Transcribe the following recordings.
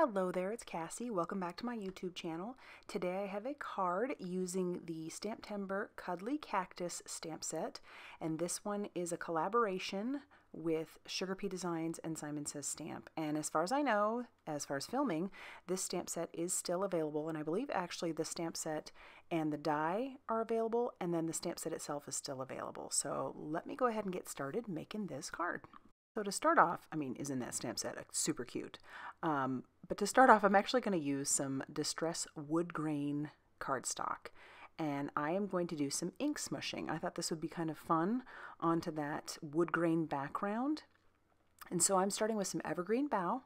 Hello there, it's Cassie. Welcome back to my YouTube channel. Today I have a card using the Stamptember Cuddly Cactus stamp set, and this one is a collaboration with Sugar Pea Designs and Simon Says Stamp. And as far as I know, as far as filming, this stamp set is still available, and I believe actually the stamp set and the die are available, and then the stamp set itself is still available. So let me go ahead and get started making this card. So to start off, isn't that stamp set super cute? But to start off, I'm actually going to use some Distress wood grain cardstock, and I am going to do some ink smushing. I thought this would be kind of fun onto that wood grain background. And so I'm starting with some evergreen bough,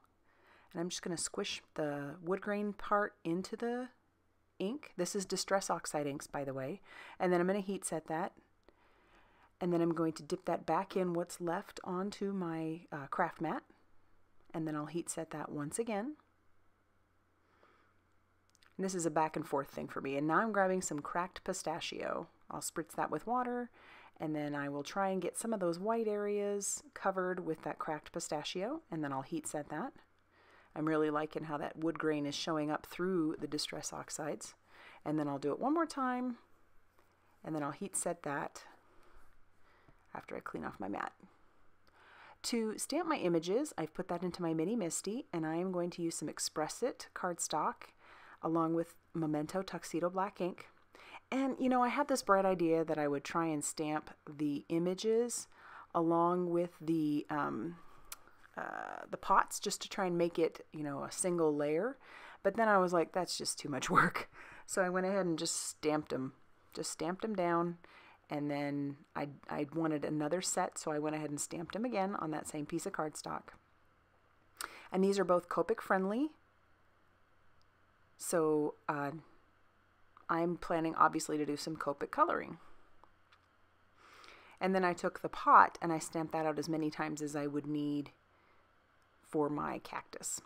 and I'm just going to squish the wood grain part into the ink. This is Distress Oxide inks, by the way. And then I'm going to heat set that. And then I'm going to dip that back in what's left onto my craft mat. And then I'll heat set that once again. And this is a back and forth thing for me. And now I'm grabbing some cracked pistachio. I'll spritz that with water, and then I will try and get some of those white areas covered with that cracked pistachio, and then I'll heat set that. I'm really liking how that wood grain is showing up through the Distress Oxides. And then I'll do it one more time, and then I'll heat set that after I clean off my mat. To stamp my images, I've put that into my Mini Misty, and I am going to use some Express It cardstock along with Memento Tuxedo Black ink. And you know, I had this bright idea that I would try and stamp the images along with the pots, just to try and make it, you know, a single layer. But then I was like, that's just too much work. So I went ahead and just stamped them down. And then I wanted another set, so I went ahead and stamped them again on that same piece of cardstock. And these are both Copic friendly. So I'm planning obviously to do some Copic coloring. And then I took the pot and I stamped that out as many times as I would need for my cactus.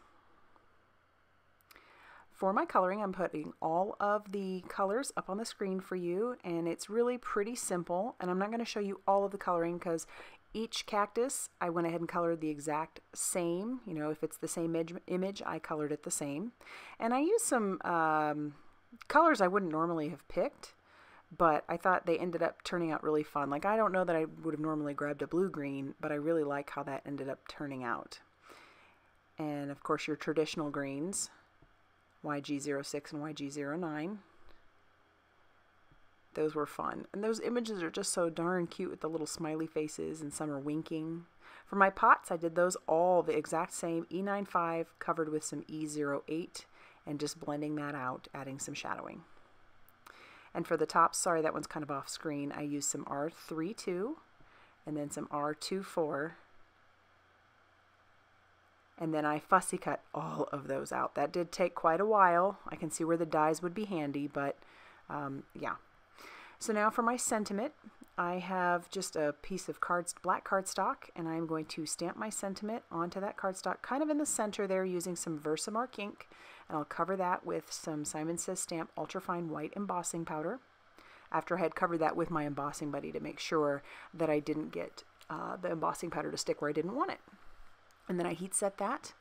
For my coloring, I'm putting all of the colors up on the screen for you, and it's really pretty simple. And I'm not going to show you all of the coloring because each cactus, I went ahead and colored the exact same. You know, if it's the same image, I colored it the same. And I used some colors I wouldn't normally have picked, but I thought they ended up turning out really fun. Like, I don't know that I would have normally grabbed a blue-green, but I really like how that ended up turning out. And, of course, your traditional greens, YG06 and YG09. Those were fun. And those images are just so darn cute with the little smiley faces, and some are winking. For my pots, I did those all the exact same, E95 covered with some E08 and just blending that out, adding some shadowing. And for the tops, sorry, that one's kind of off screen, I used some R32 and then some R24. And then I fussy cut all of those out. That did take quite a while. I can see where the dies would be handy, but yeah. So now for my sentiment, I have just a piece of black cardstock, and I'm going to stamp my sentiment onto that cardstock, kind of in the center there, using some Versamark ink, and I'll cover that with some Simon Says Stamp Ultrafine White embossing powder. After I had covered that with my embossing buddy to make sure that I didn't get the embossing powder to stick where I didn't want it. And then I heat set that.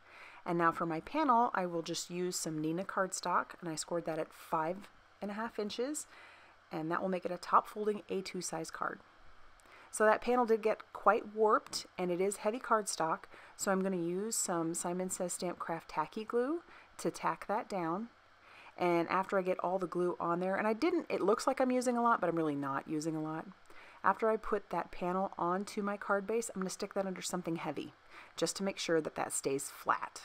And now for my panel, I will just use some Nina cardstock, and I scored that at 5.5 inches, and that will make it a top folding A2 size card. So that panel did get quite warped, and it is heavy cardstock, so I'm going to use some Simon Says Stamp Craft tacky glue to tack that down. And after I get all the glue on there, and it looks like I'm using a lot, but I'm really not using a lot. After I put that panel onto my card base, I'm going to stick that under something heavy, just to make sure that that stays flat.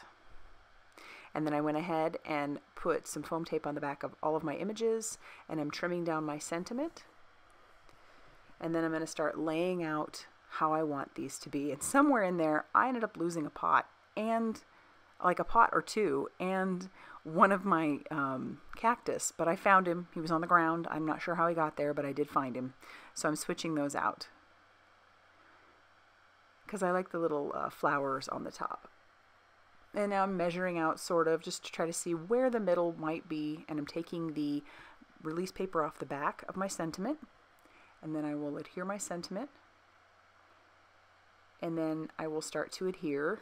And then I went ahead and put some foam tape on the back of all of my images, and I'm trimming down my sentiment. And then I'm going to start laying out how I want these to be. And somewhere in there, I ended up losing a pot, and like a pot or two, and one of my cactus, but I found him. He was on the ground. I'm not sure how he got there, but I did find him. So I'm switching those out because I like the little flowers on the top. And now I'm measuring out sort of just to try to see where the middle might be, and I'm taking the release paper off the back of my sentiment, and then I will adhere my sentiment, and then I will start to adhere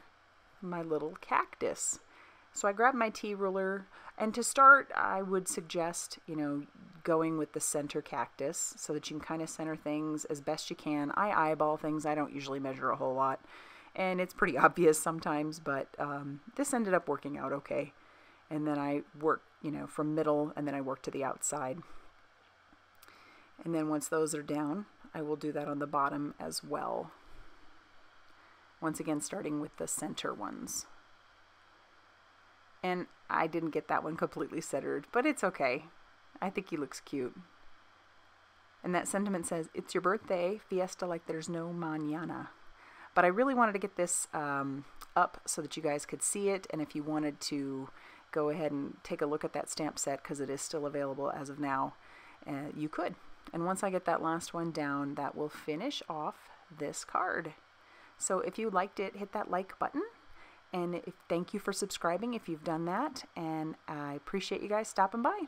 my little cactus. So I grabbed my T-ruler, and to start, I would suggest, you know, going with the center cactus so that you can kind of center things as best you can. I eyeball things. I don't usually measure a whole lot, and it's pretty obvious sometimes, but this ended up working out okay. And then I work, you know, from middle, and then I work to the outside. And then once those are down, I will do that on the bottom as well. Once again, starting with the center ones. And I didn't get that one completely centered, but it's okay. I think he looks cute. And that sentiment says, "It's your birthday, fiesta like there's no mañana." But I really wanted to get this up so that you guys could see it, and if you wanted to go ahead and take a look at that stamp set, because it is still available as of now, you could. And once I get that last one down, that will finish off this card. So if you liked it, hit that like button. And thank you for subscribing if you've done that. And I appreciate you guys stopping by.